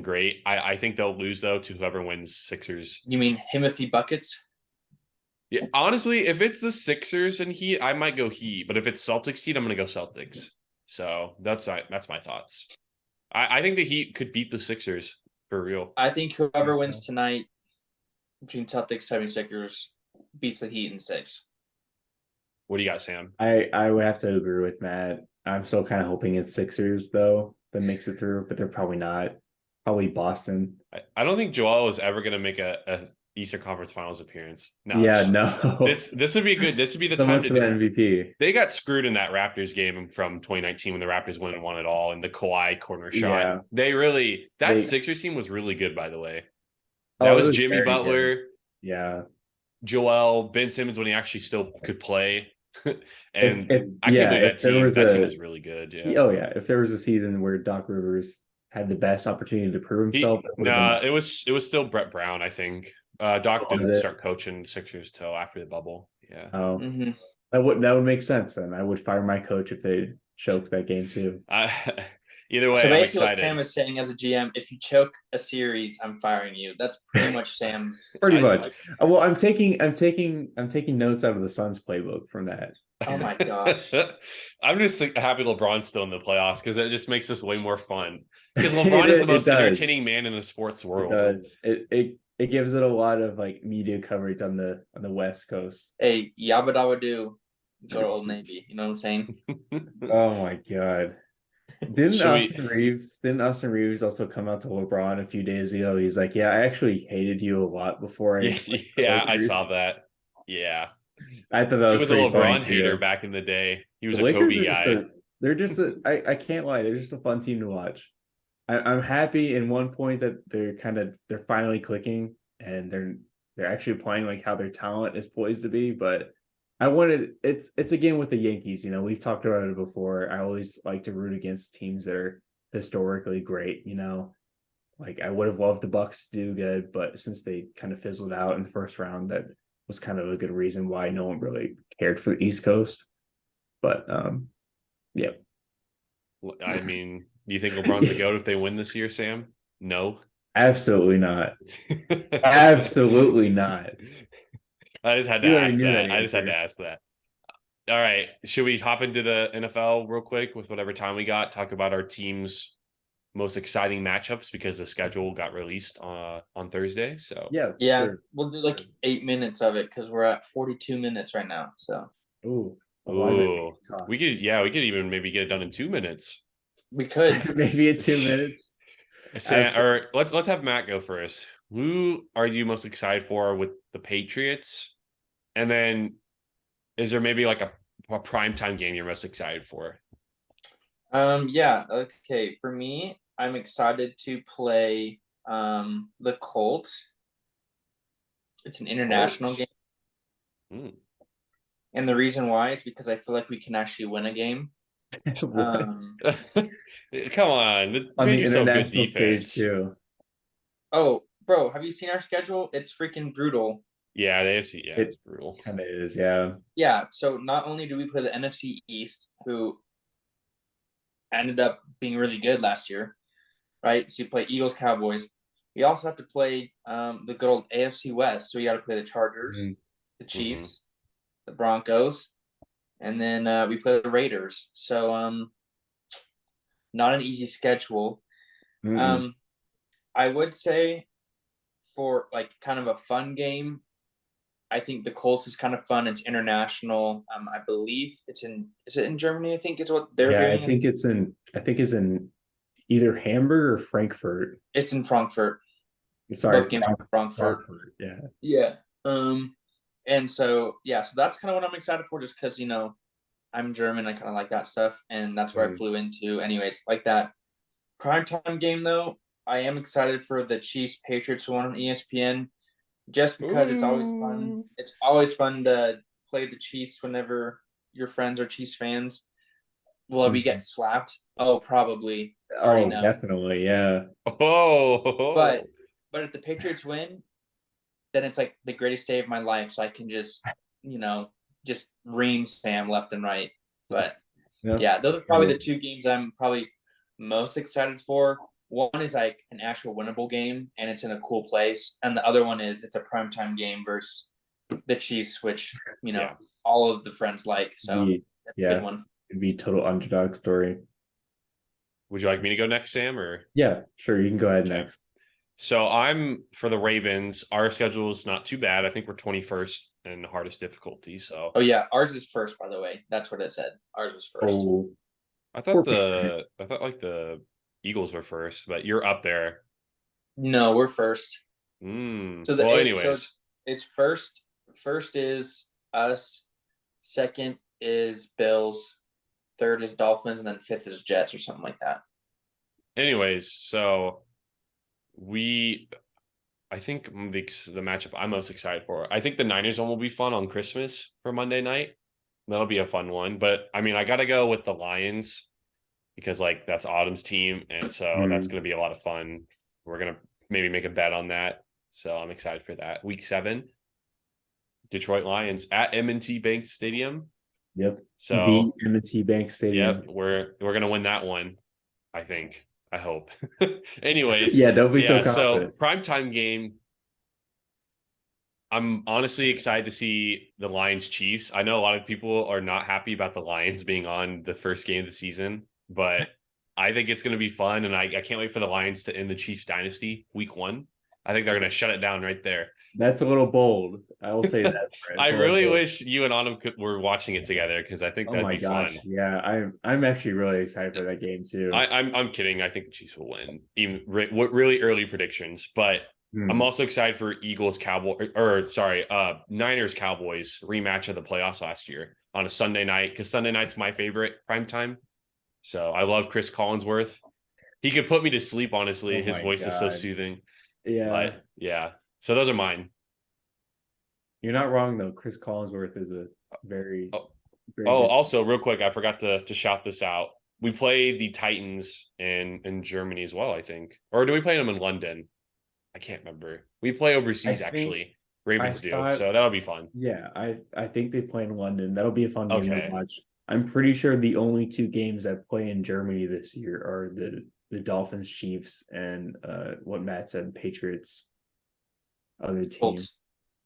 great. I think they'll lose though to whoever wins Sixers. You mean Timothy Buckets? Yeah, honestly, if it's the Sixers and Heat, I might go Heat. But if it's Celtics Heat, I'm gonna go Celtics. So that's my thoughts. I think the Heat could beat the Sixers for real. I think whoever So. wins tonight between Celtics 76ers beats the Heat in 6. What do you got, Sam? I would have to agree with Matt. I'm still kind of hoping it's Sixers though that makes it through, but they're probably not. Probably Boston. I don't think Joel is ever gonna make a Eastern Conference Finals appearance. No. Yeah, no. This would be good. This would be the So time much to for do the it. MVP. They got screwed in that Raptors game from 2019 when the Raptors went and won it all, and the Kawhi corner shot. Yeah. That Sixers team was really good, by the way. Oh, That it was was Jimmy very Butler, good. Yeah. Joel, Ben Simmons when he actually still could play. And If I can't believe if there was that team was really good. Yeah. Oh yeah, if there was a season where Doc Rivers had the best opportunity to prove himself, it was still Brett Brown, I think. Doc didn't start coaching the Sixers till after the bubble. Yeah. Oh, Mm-hmm. that would make sense. Then I would fire my coach if they choked that game too. Either way, So I'm basically, excited. what Sam is saying as a GM, if you choke a series, I'm firing you. That's pretty much Sam's. Pretty much. Well, I'm taking notes out of the Suns playbook from that. Oh my gosh. I'm just happy LeBron's still in the playoffs because it just makes this way more fun. Because LeBron is the most entertaining man in the sports world. It gives it a lot of like media coverage on the West Coast. Hey, yabba dabba do, go to Old Navy. You know what I'm saying? Oh my god. Didn't Austin Reeves also come out to LeBron a few days ago? He's like, yeah, I actually hated you a lot before I I saw that. Yeah. I thought that was a LeBron hater back in the day. He was a Kobe guy. I can't lie, they're just a fun team to watch. I'm happy in one point that they're finally clicking and they're actually playing like how their talent is poised to be, but it's a game with the Yankees, we've talked about it before. I always like to root against teams that are historically great, like I would have loved the Bucks to do good, but since they kind of fizzled out in the first round, that was kind of a good reason why no one really cared for the East Coast. But yeah. I mean, do you think LeBron's the GOAT if they win this year, Sam? No. Absolutely not. Absolutely not. I just had to ask that. I just had to ask that. All right. Should we hop into the NFL real quick with whatever time we got? Talk about our team's most exciting matchups because the schedule got released on Thursday. So yeah, sure. We'll do like 8 minutes of it because we're at 42 minutes right now. So we could even maybe get it done in 2 minutes. We could maybe in 2 minutes. Or let's have Matt go first. Who are you most excited for with the Patriots? And then is there maybe like a primetime game you're most excited for? Yeah. Okay. For me, I'm excited to play the Colts. It's an international game. And the reason why is because I feel like we can actually win a game. Come on the international stage too. Oh, bro, have you seen our schedule? It's freaking brutal. Yeah, the AFC, it's brutal. Kind of is, yeah. Yeah, so not only do we play the NFC East, who ended up being really good last year, right? So you play Eagles, Cowboys. We also have to play the good old AFC West. So we got to play the Chargers, the Chiefs, the Broncos, and then we play the Raiders. So not an easy schedule. I would say for like kind of a fun game, I think the Colts is kind of fun. It's international. I believe is it in Germany? I think it's what they're doing. I think it's in either Hamburg or Frankfurt. It's in Frankfurt. Sorry, both games are Frankfurt. Yeah. Yeah. And so so that's kind of what I'm excited for, just because I'm German. I kind of like that stuff, and that's where I flew into. Anyways, like that primetime game though, I am excited for the Chiefs Patriots one on ESPN, just because it's always fun. It's always fun to play the Chiefs whenever your friends are Chiefs fans. Will we get slapped? Oh, probably. Oh, definitely, yeah. But if the Patriots win, then it's like the greatest day of my life. So I can just ream Sam left and right. But yeah, those are probably the two games I'm probably most excited for. One is like an actual winnable game, and it's in a cool place, and the other one is it's a primetime game versus the Chiefs, which Yeah. all of the friends like. So that's a Yeah, good one. it'd be total underdog story. Would you like me to go next, Sam, or? Yeah, sure. You can go ahead Okay. next. So I'm for the Ravens. Our schedule is not too bad. I think we're 21st in the hardest difficulty. So Oh yeah, ours is first, by the way. That's what it said. Ours was first. Oh, I poor thought Patriots. like the Eagles were first, but you're up there. No, we're first. So Well, so anyways, it's first. First is us. Second is Bills. Third is Dolphins, and then fifth is Jets or something like that. so I think the matchup I'm most excited for. I think the Niners one will be fun on Christmas for Monday night. That'll be a fun one. But I mean, I got to go with the Lions because like that's Autumn's team, and so that's going to be a lot of fun. We're gonna maybe make a bet on that. So I'm excited for that. Week 7, Detroit Lions at M&T Bank Stadium. Yep. So the M&T Bank Stadium. Yep, we're gonna win that one. I think. I hope. Anyways, Yeah, don't be so So confident. primetime game. I'm honestly excited to see the Lions Chiefs. I know a lot of people are not happy about the Lions being on the first game of the season, but I think it's going to be fun, and I can't wait for the Lions to end the Chiefs dynasty week 1. I think they're going to shut it down right there. That's a little bold. I will say that. I really wish you and Autumn were watching it together because I think Oh that'd my be gosh. fun. Yeah, I'm actually really excited for that game too. I'm kidding. I think the Chiefs will win. Even really early predictions, but I'm also excited for Eagles Niners Cowboys rematch of the playoffs last year on a Sunday night because Sunday night's my favorite prime time. So I love Chris Collinsworth. He could put me to sleep. Honestly, Oh his my voice is so God. soothing. Yeah. But yeah, so those are mine. You're not wrong though. Chris Collinsworth is a very good Also real quick, I forgot to shout this out. We play the Titans in Germany as well, I think. Or do we play them in London? I can't remember. We play overseas actually. Ravens do. So that'll be fun. Yeah, I think they play in London. That'll be a fun game to Okay. watch. I'm pretty sure the only 2 games that play in Germany this year are the Dolphins, Chiefs, and what Matt said, Patriots. Other team.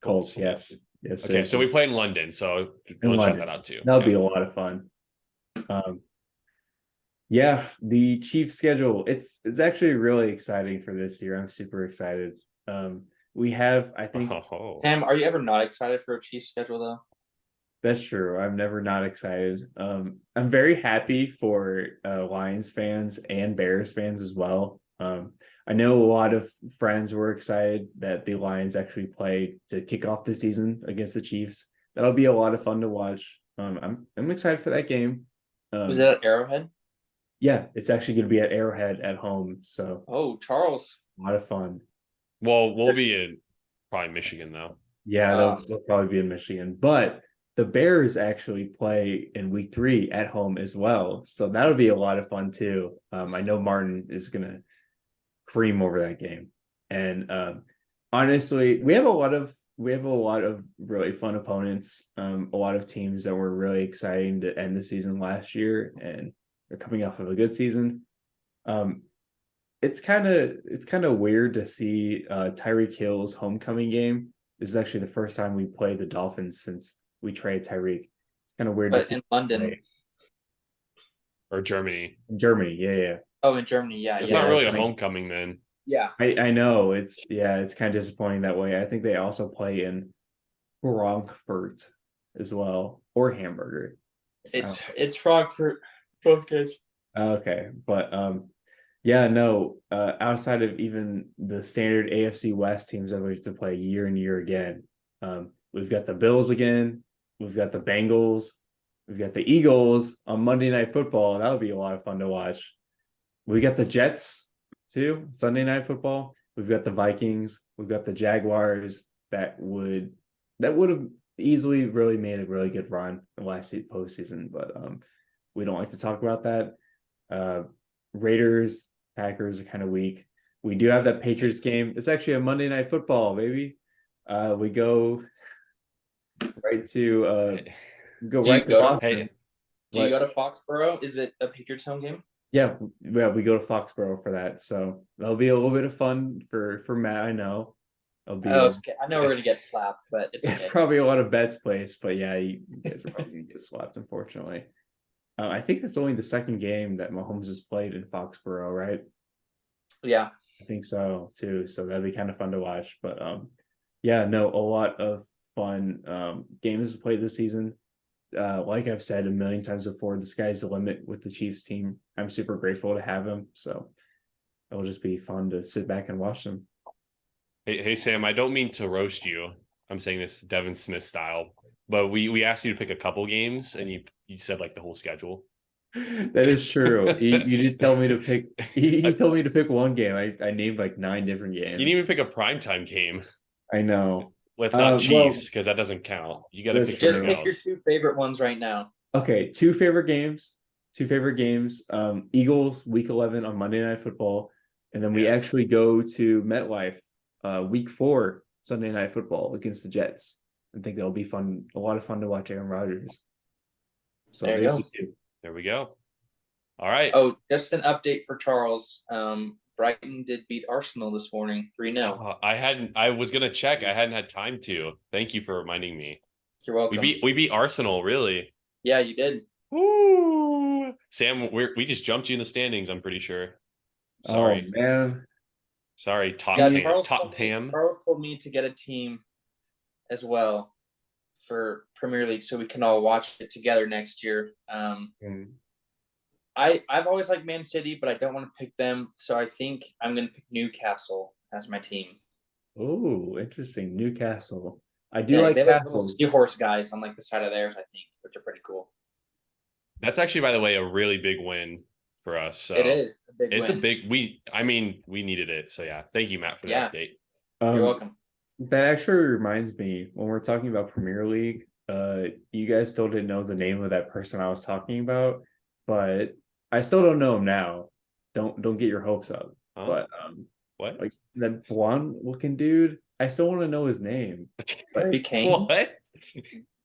Colts, yes. Yes. Okay, so we play in London, so we'll shout that out too. That'll be a lot of fun. Yeah, the Chiefs schedule, it's actually really exciting for this year. I'm super excited. We have, I think, Sam, are you ever not excited for a Chiefs schedule though? That's true. I'm never not excited. I'm very happy for Lions fans and Bears fans as well. I know a lot of friends were excited that the Lions actually play to kick off the season against the Chiefs. That'll be a lot of fun to watch. I'm excited for that game. Was it at Arrowhead? Yeah, it's actually going to be at Arrowhead at home. So, oh, Charles, a lot of fun. Well, we'll be in probably Michigan though. Yeah, they'll probably be in Michigan, but the Bears actually play in week 3 at home as well. So that'll be a lot of fun too. I know Martin is going to cream over that game. And honestly, we have a lot of really fun opponents. A lot of teams that were really exciting to end the season last year, and they're coming off of a good season. It's kind of weird to see Tyreek Hill's homecoming game. This is actually the first time we play the Dolphins since we traded Tyreek. It's kind of weird to see in London or Germany. In Germany, yeah. Oh, in Germany, yeah. It's not really a homecoming then. Yeah, I know it's kind of disappointing that way. I think they also play in Frankfurt as well, or Hamburger. It's Frankfurt. Okay, but yeah, no. Outside of even the standard AFC West teams that we used to play year and year again, we've got the Bills again. We've got the Bengals. We've got the Eagles on Monday Night Football. That'll be a lot of fun to watch. We got the Jets too, Sunday Night Football. We've got the Vikings. We've got the Jaguars that would have easily really made a really good run in last postseason, but we don't like to talk about that. Raiders, Packers are kind of weak. We do have that Patriots game. It's actually a Monday Night Football, baby. We go right to Boston. Do you go to Foxborough? Is it a Patriots home game? Yeah, we go to Foxborough for that. So that'll be a little bit of fun for Matt, I know. It'll be Oh, okay. I know we're gonna get slapped, but it's okay. probably a lot of bets placed, but yeah, you guys are probably gonna get swept, unfortunately. I think it's only the second game that Mahomes has played in Foxborough, right? Yeah. I think so too. So that'd be kind of fun to watch. But yeah, no, a lot of fun games to play this season. Like I've said a million times before, the sky's the limit with the Chiefs team. I'm super grateful to have him. So it'll just be fun to sit back and watch them. Hey Sam, I don't mean to roast you. I'm saying this Devin Smith style, but we asked you to pick a couple games, and you said like the whole schedule. That is true. You did tell me to pick. You told me to pick one game. I named like 9 different games. You didn't even pick a primetime game. I know. Let's not Chiefs because that doesn't count. You got to pick Just something pick your else. 2 favorite ones right now. Okay, 2 favorite games. 2 favorite games. Eagles Week 11 on Monday Night Football, and then we actually go to MetLife Week 4 Sunday Night Football against the Jets. I think that'll be fun. A lot of fun to watch Aaron Rodgers. So there you go. There we go. All right. Oh, just an update for Charles. Brighton did beat Arsenal this morning, 3-0. I was gonna check. I hadn't had time to. Thank you for reminding me. You're welcome. We beat Arsenal, really. Yeah, you did. Woo! Sam, we just jumped you in the standings. I'm pretty sure. Sorry, Oh man. Sorry, Tottenham. Charles told me to get a team as well for Premier League so we can all watch it together next year. I've always liked Man City, but I don't want to pick them, so I think I'm going to pick Newcastle as my team. Oh, interesting. Newcastle. I do like Castle. Seahorse guys on like the side of theirs, I think, which are pretty cool. That's actually, by the way, a really big win for us. So it is a big it's win. a big we needed it. So yeah, thank you, Matt, for the update. You're welcome. That actually reminds me, when we're talking about Premier League, you guys still didn't know the name of that person I was talking about, but I still don't know him now. Don't get your hopes up. But what? Like that blonde looking dude, I still want to know his name. Harry Kane. What?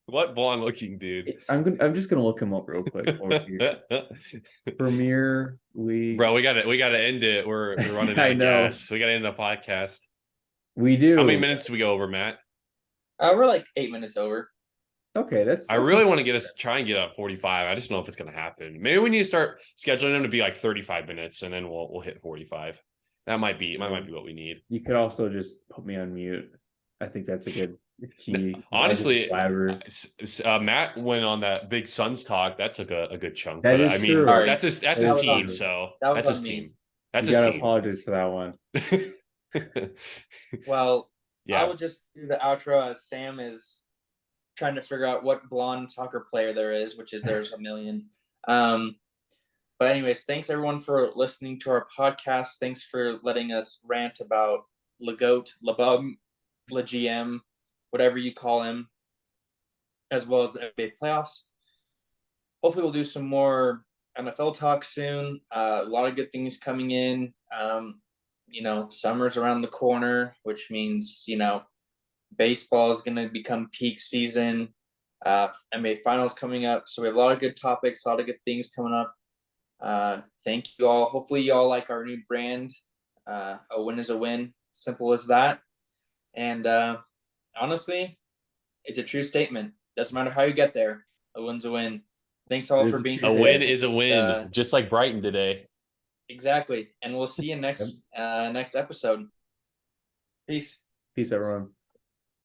What blonde looking dude? I'm just gonna look him up real quick. Premier League. Bro, we gotta end it. We're running out of gas. We gotta end the podcast. We do. How many minutes do we go over, Matt? We're like 8 minutes over. Okay, that's I really want to try and get up 45. I just don't know if it's gonna happen. Maybe we need to start scheduling them to be like 35 minutes, and then we'll hit 45. That might be what we need. You could also just put me on mute. I think that's a good key. Honestly, Matt went on that big Suns talk. That took a good chunk. That is true. That's his team. So that's his team. That's his team. Apologize for that one. Well, yeah. I would just do the outro as Sam is trying to figure out what blonde soccer player there is, which is there's a million. But anyways, thanks everyone for listening to our podcast. Thanks for letting us rant about LeGoat, LeBum, LeGM, whatever you call him, as well as the NBA playoffs. Hopefully we'll do some more NFL talk soon. A lot of good things coming in. Summer's around the corner, which means, baseball is going to become peak season. NBA finals coming up. So we have a lot of good topics, a lot of good things coming up. Thank you all. Hopefully you all like our new brand. A win is a win. Simple as that. And honestly, it's a true statement. Doesn't matter how you get there. A win's a win. Thanks all for being here. A win is a win, just like Brighton today. Exactly. And we'll see you next episode. Peace. Peace, everyone.